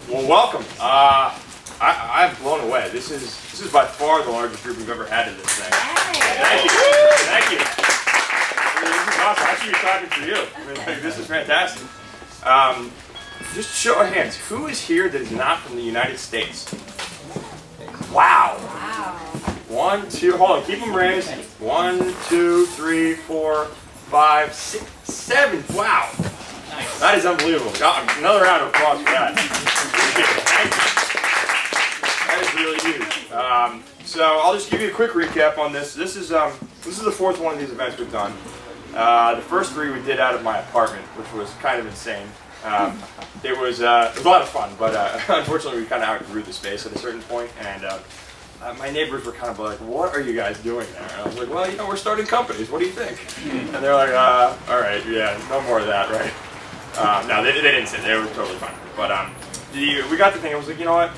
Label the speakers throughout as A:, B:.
A: Well, welcome. I'm blown away. This is by far the largest group we've ever had in this thing. Thank you. Thank you. This is awesome. I should be talking for you. I mean, like, this is fantastic. Just show of hands. Who is here that is not from the United States? Wow. One, two, hold on, keep them raised. 1, 2, 3, 4, 5, 6, 7. Wow. That is unbelievable. Another round of applause for that. That is really huge. So I'll just give you a quick recap on this. This is the fourth one of these events we've done. The first 3 we did out of my apartment, which was kind of insane. It was a lot of fun, but unfortunately we kind of outgrew the space at a certain point, and my neighbors were kind of like, "What are you guys doing there?" And I was like, "Well, we're starting companies. What do you think?" And they're like, "All right, yeah, no more of that, right?" No, they didn't say. They were totally fine. But we got to thinking. I was like, you know what?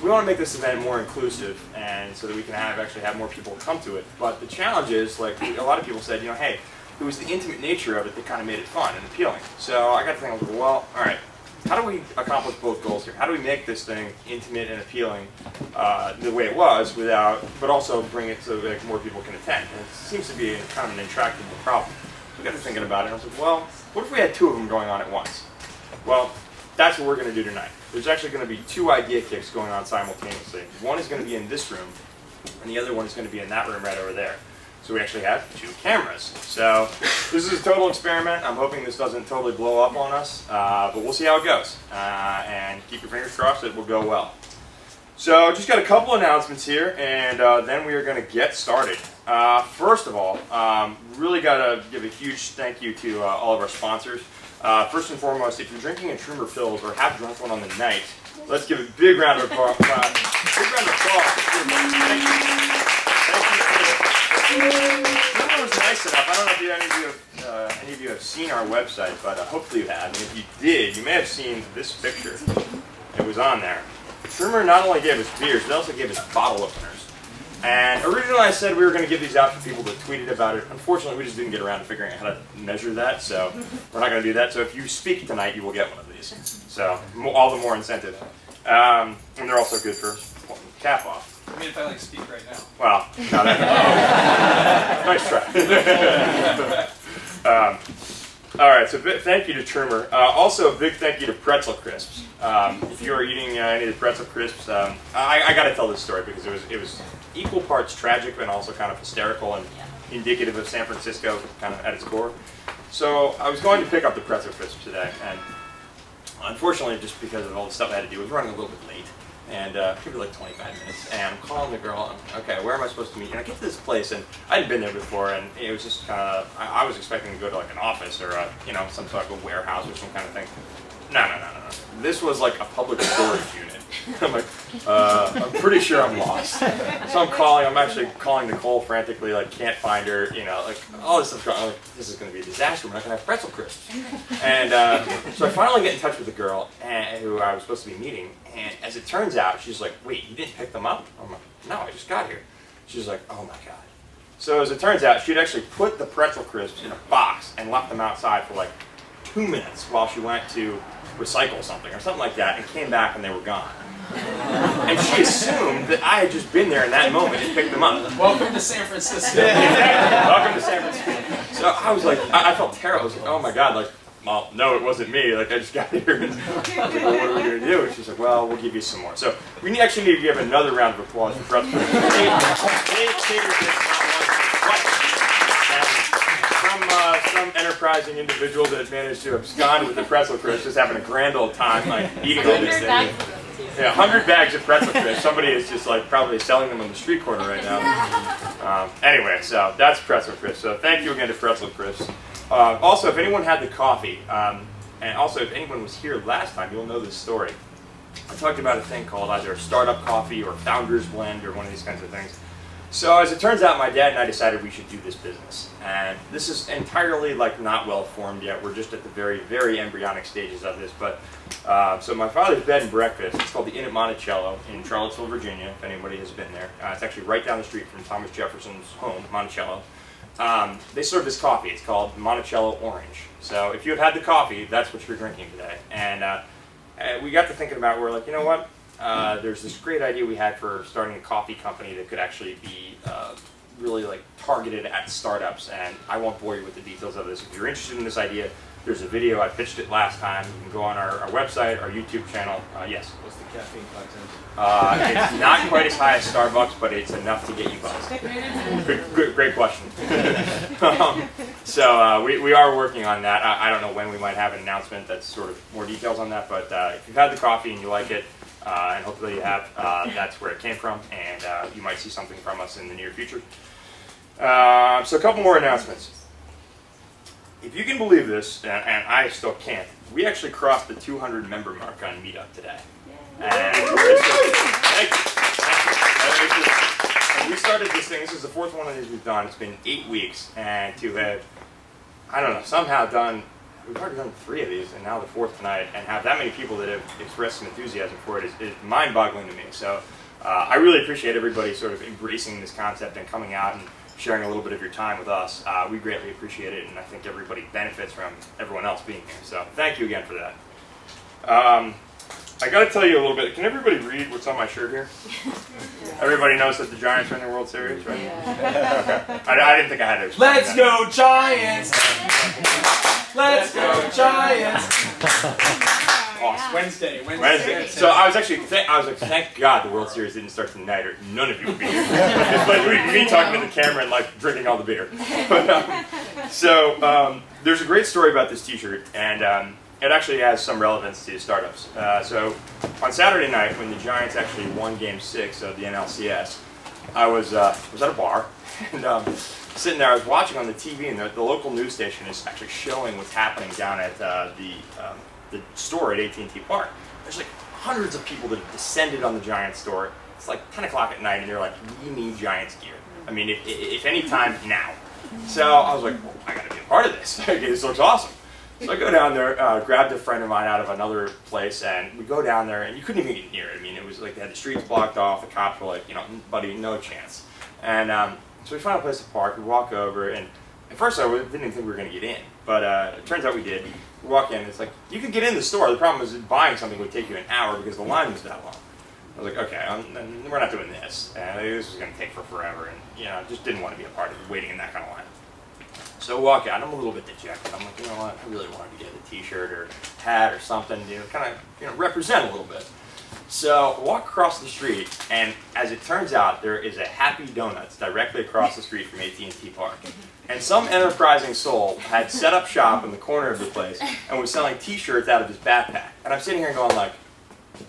A: We want to make this event more inclusive, and so that we can actually have more people come to it. But the challenge is, like, a lot of people said, hey, it was the intimate nature of it that kind of made it fun and appealing. So I got to think, I was like, well, all right, how do we accomplish both goals here? How do we make this thing intimate and appealing the way it was, but also bring it so that more people can attend? And it seems to be kind of an intractable problem. So I got to thinking about it, and I was like, well, what if we had 2 of them going on at once? Well, that's what we're going to do tonight. There's actually going to be 2 idea kicks going on simultaneously. One is going to be in this room, and the other one is going to be in that room right over there. So we actually have 2 cameras. So this is a total experiment. I'm hoping this doesn't totally blow up on us, but we'll see how it goes. And keep your fingers crossed it will go well. So just got a couple announcements here, and then we are going to get started. First of all, really got to give a huge thank you to all of our sponsors. First and foremost, if you're drinking a Trimmer Pills or have drunk one on the night, let's give a big round of applause. Big round of applause. Thank you. Trimmer was nice enough. I don't know if any of you have seen our website, but hopefully you have. And if you did, you may have seen this picture. It was on there. Trimmer not only gave us beers, they also gave us bottle openers. And originally I said we were going to give these out to people that tweeted about it. Unfortunately, we just didn't get around to figuring out how to measure that, so we're not going to do that. So if you speak tonight, you will get one of these. So all the more incentive. And they're also good for pulling the cap off.
B: I mean, if I speak right now.
A: Well, no, nice try. All right, so thank you to Trimmer. Also, a big thank you to Pretzel Crisps. If you are eating any of the Pretzel Crisps, I got to tell this story because it was equal parts tragic and also kind of hysterical and indicative of San Francisco kind of at its core. So I was going to pick up the Pretzel Crisps today, and unfortunately, just because of all the stuff I had to do, I was running a little bit late. And maybe like 25 minutes, and I'm calling the girl, and okay, where am I supposed to meet? And I get to this place, and I hadn't been there before, and it was just kind of, I was expecting to go to like an office or some sort of a warehouse or some kind of thing. No. This was like a public storage unit. I'm like, I'm pretty sure I'm lost. So I'm actually calling Nicole frantically, like can't find her, like all this stuff's going on. Like, this is going to be a disaster. We're not going to have Pretzel Crisps. And so I finally get in touch with the girl who I was supposed to be meeting. And as it turns out, she's like, wait, you didn't pick them up? I'm like, no, I just got here. She's like, oh my God. So as it turns out, she'd actually put the Pretzel Crisps in a box and left them outside for like 2 minutes while she went to recycle something or something like that, and came back and they were gone. And she assumed that I had just been there in that moment and picked them up.
B: Welcome to San Francisco.
A: Welcome to San Francisco. So I was like, I felt terrible. I was like, oh my God, like, well, no, it wasn't me. Like, I just got here. And I was like, well, what are we going to do? And she's like, well, we'll give you some more. So we actually need to give another round of applause for Pretzel Crisps. Some enterprising individual that managed to abscond with the Pretzel Crisps, just having a grand old time, like eating all this thing. Yeah, 100 bags of Pretzel Crisps. Somebody is just like probably selling them on the street corner right now. Anyway, so that's Pretzel Crisps. So thank you again to Pretzel Crisps. Also, if anyone had the coffee, and also if anyone was here last time, you'll know this story. I talked about a thing called either startup coffee or founder's blend or one of these kinds of things. So as it turns out, my dad and I decided we should do this business. And this is entirely like not well formed yet. We're just at the very, very embryonic stages of this. But so my father's bed and breakfast, it's called the Inn at Monticello in Charlottesville, Virginia, if anybody has been there. It's actually right down the street from Thomas Jefferson's home, Monticello. They serve this coffee. It's called Monticello Orange. So if you have had the coffee, that's what you're drinking today. And we got to thinking about, we're like, you know what? There's this great idea we had for starting a coffee company that could actually be really like targeted at startups, and I won't bore you with the details of this. If you're interested in this idea, there's a video. I pitched it last time. You can go on our website, our YouTube channel. Yes?
B: What's the caffeine content?
A: It's not quite as high as Starbucks, but it's enough to get you buzzed. Great question. So we are working on that. I don't know when we might have an announcement that's sort of more details on that, but if you've had the coffee and you like it, and hopefully you have, that's where it came from, and you might see something from us in the near future. So a couple more announcements. If you can believe this, and I still can't, we actually crossed the 200 member mark on Meetup today. And and we started this thing, this is the fourth one of these we've done. It's been 8 weeks, and to have, I don't know, somehow done, we've already done 3 of these, and now the 4th tonight, and have that many people that have expressed some enthusiasm for it is mind-boggling to me. So I really appreciate everybody sort of embracing this concept and coming out and sharing a little bit of your time with us. We greatly appreciate it, and I think everybody benefits from everyone else being here. So thank you again for that. I got to tell you a little bit. Can everybody read what's on my shirt here? Everybody knows that the Giants are in the World Series, right? Okay. I didn't think I had to explain
B: Let's
A: that.
B: go Giants! Let's go Giants!
A: Awesome.
B: Wednesday.
A: So I was actually, thank God the World Series didn't start tonight, or none of you would be here. It's like me talking to the camera and like drinking all the beer. But, there's a great story about this T-shirt, and it actually has some relevance to startups. So on Saturday night, when the Giants actually won Game 6 of the NLCS, I was at a bar, and sitting there, I was watching on the TV, and the local news station is actually showing what's happening down at the store at AT&T Park. There's like hundreds of people that have descended on the Giants store. It's like 10 o'clock at night, and they're like, we need Giants gear. I mean, if any time, now. So I was like, well, I gotta be a part of this. This looks awesome. So I go down there, grabbed a friend of mine out of another place, and we go down there, and you couldn't even get near it. I mean, it was like they had the streets blocked off. The cops were like, buddy, no chance. And so we find a place to park. We walk over, and at first I didn't even think we were going to get in, but it turns out we did. We walk in, and it's like, you could get in the store. The problem is buying something would take you an hour because the line was that long. I was like, okay, we're not doing this. And this was going to take forever, and just didn't want to be a part of waiting in that kind of line. So we walk out, I'm a little bit dejected. I'm like, you know what, I really wanted to get a t-shirt or hat or something, kind of, represent a little bit. So I walk across the street, and as it turns out, there is a Happy Donuts directly across the street from AT&T Park. And some enterprising soul had set up shop in the corner of the place and was selling t-shirts out of his backpack. And I'm sitting here going like,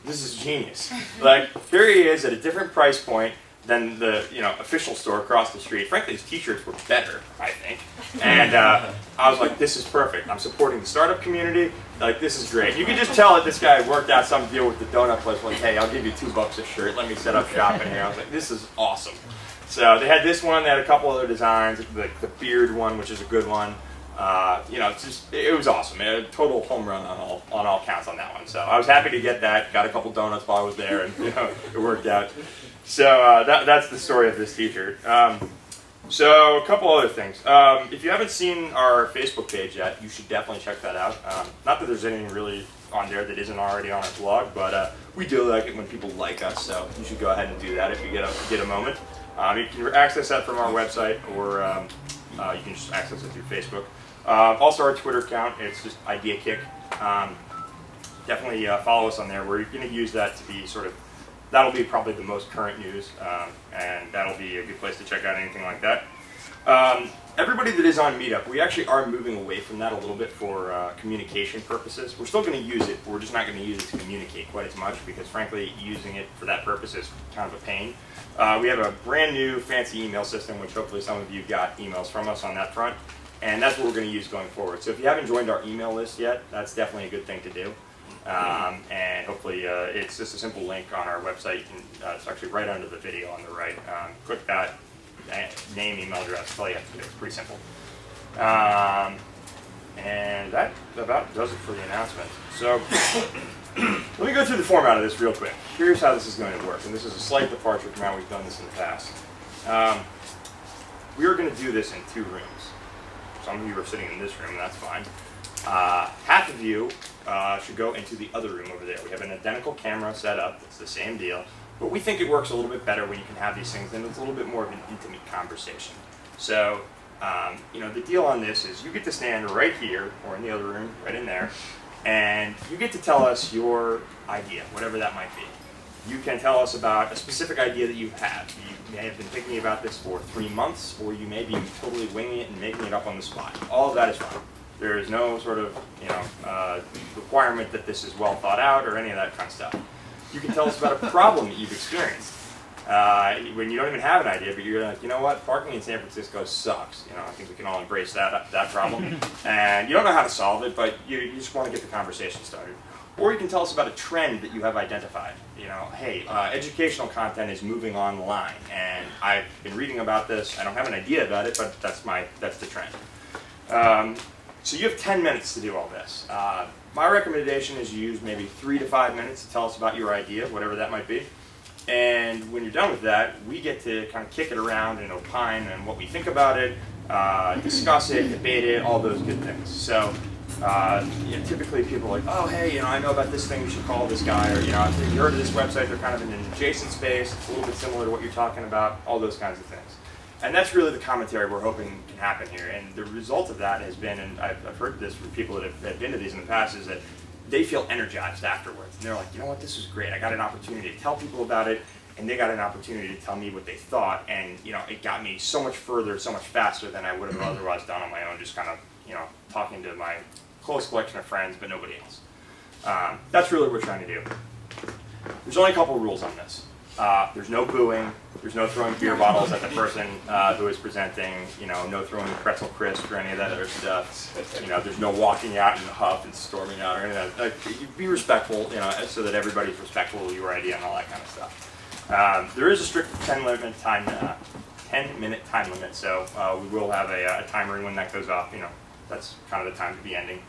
A: this is genius. Like, here he is at a different price point than the official store across the street. Frankly, his t-shirts were better, I think. And I was like, this is perfect. I'm supporting the startup community. Like, this is great. You could just tell that this guy had worked out some deal with the donut place. Like, hey, I'll give you $2 a shirt. Let me set up shop in here. I was like, this is awesome. So they had this one. They had a couple other designs. The beard one, which is a good one. It was awesome. A total home run on all counts on that one. So I was happy to get that. Got a couple donuts while I was there, and it worked out. So that's the story of this t-shirt. So a couple other things. If you haven't seen our Facebook page yet, you should definitely check that out. Not that there's anything really on there that isn't already on our blog, but we do like it when people like us, so you should go ahead and do that if you get a moment. You can access that from our website, or you can just access it through Facebook. Also our Twitter account, it's just ideakick. Definitely follow us on there. We're going to use that to be that'll be probably the most current news, and that'll be a good place to check out anything like that. Everybody that is on Meetup, we actually are moving away from that a little bit for communication purposes. We're still going to use it, but we're just not going to use it to communicate quite as much, because frankly, using it for that purpose is kind of a pain. We have a brand new fancy email system, which hopefully some of you got emails from us on that front, and that's what we're going to use going forward. So if you haven't joined our email list yet, that's definitely a good thing to do. And hopefully it's just a simple link on our website. You can, it's actually right under the video on the right. Click that, name, email address, all you have to do. It's pretty simple. And that about does it for the announcement. So let me go through the format of this real quick. Here's how this is going to work, and this is a slight departure from how we've done this in the past. We are going to do this in 2 rooms. Some of you are sitting in this room, and that's fine. Half of you should go into the other room over there. We have an identical camera set up. It's the same deal. But we think it works a little bit better when you can have these things, and it's a little bit more of an intimate conversation. So, the deal on this is you get to stand right here, or in the other room, right in there, and you get to tell us your idea, whatever that might be. You can tell us about a specific idea that you have. You may have been thinking about this for 3 months, or you may be totally winging it and making it up on the spot. All of that is fine. There is no sort of requirement that this is well thought out or any of that kind of stuff. You can tell us about a problem that you've experienced when you don't even have an idea, but you're like, you know what, parking in San Francisco sucks. I think we can all embrace that problem. And you don't know how to solve it, but you just want to get the conversation started. Or you can tell us about a trend that you have identified. Hey, educational content is moving online, and I've been reading about this. I don't have an idea about it, but that's the trend. So you have 10 minutes to do all this. My recommendation is you use maybe 3 to 5 minutes to tell us about your idea, whatever that might be. And when you're done with that, we get to kind of kick it around and opine on what we think about it, discuss it, debate it, all those good things. So typically people are like, oh, hey, I know about this thing, you should call this guy, or, if you heard of this website, they're kind of in an adjacent space, it's a little bit similar to what you're talking about, all those kinds of things. And that's really the commentary we're hoping can happen here. And the result of that has been, and I've heard this from people that have been to these in the past, is that they feel energized afterwards. And they're like, you know what, this was great. I got an opportunity to tell people about it, and they got an opportunity to tell me what they thought. And it got me so much further, so much faster than I would have otherwise done on my own, just kind of talking to my close collection of friends, but nobody else. That's really what we're trying to do. There's only a couple rules on this. There's no booing. There's no throwing beer bottles at the person who is presenting. No throwing pretzel crisp or any of that other stuff. There's no walking out in a huff and storming out or any of that. Be respectful, so that everybody's respectful of your idea and all that kind of stuff. There is a strict 10-minute time limit, so we will have a timer, and when that goes off, that's kind of the time to be ending.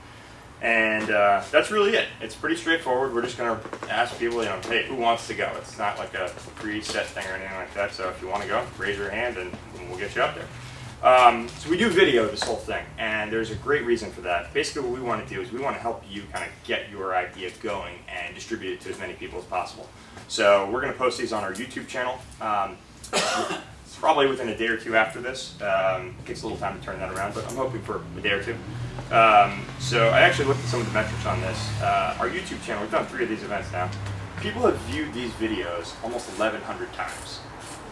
A: And that's really it. It's pretty straightforward. We're just going to ask people, hey, who wants to go? It's not like a preset thing or anything like that. So if you want to go, raise your hand and we'll get you up there. So we do video this whole thing, and there's a great reason for that. Basically what we want to do is we want to help you kind of get your idea going and distribute it to as many people as possible. So we're going to post these on our YouTube channel. It's probably within a day or two after this. It takes a little time to turn that around, but I'm hoping for a day or two. So I actually looked at some of the metrics on this. Our YouTube channel, we've done 3 of these events now. People have viewed these videos almost 1,100 times,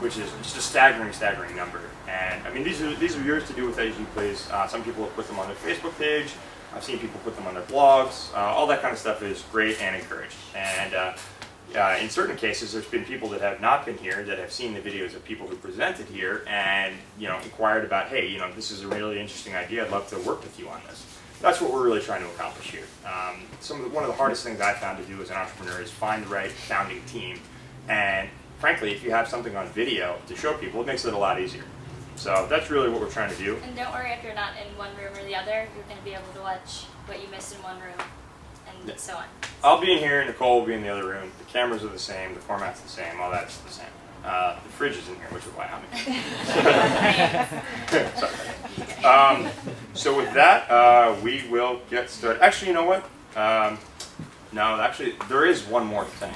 A: which is just a staggering number. And I mean, these are yours to do with as you please. Some people have put them on their Facebook page. I've seen people put them on their blogs. All that kind of stuff is great and encouraged. And in certain cases, there's been people that have not been here that have seen the videos of people who presented here and inquired about, hey, this is a really interesting idea. I'd love to work with you on this. That's what we're really trying to accomplish here. One of the hardest things I found to do as an entrepreneur is find the right founding team. And frankly, if you have something on video to show people, it makes it a lot easier. So that's really what we're trying to do.
C: And don't worry if you're not in one room or the other. You're going to be able to watch what you missed in one room and so on.
A: I'll be in here, Nicole will be in the other room. The cameras are the same, the format's the same, all that's the same. The fridge is in here, which is why I'm in here. So with that, we will get started. Actually, you know what? No, actually, there is one more thing.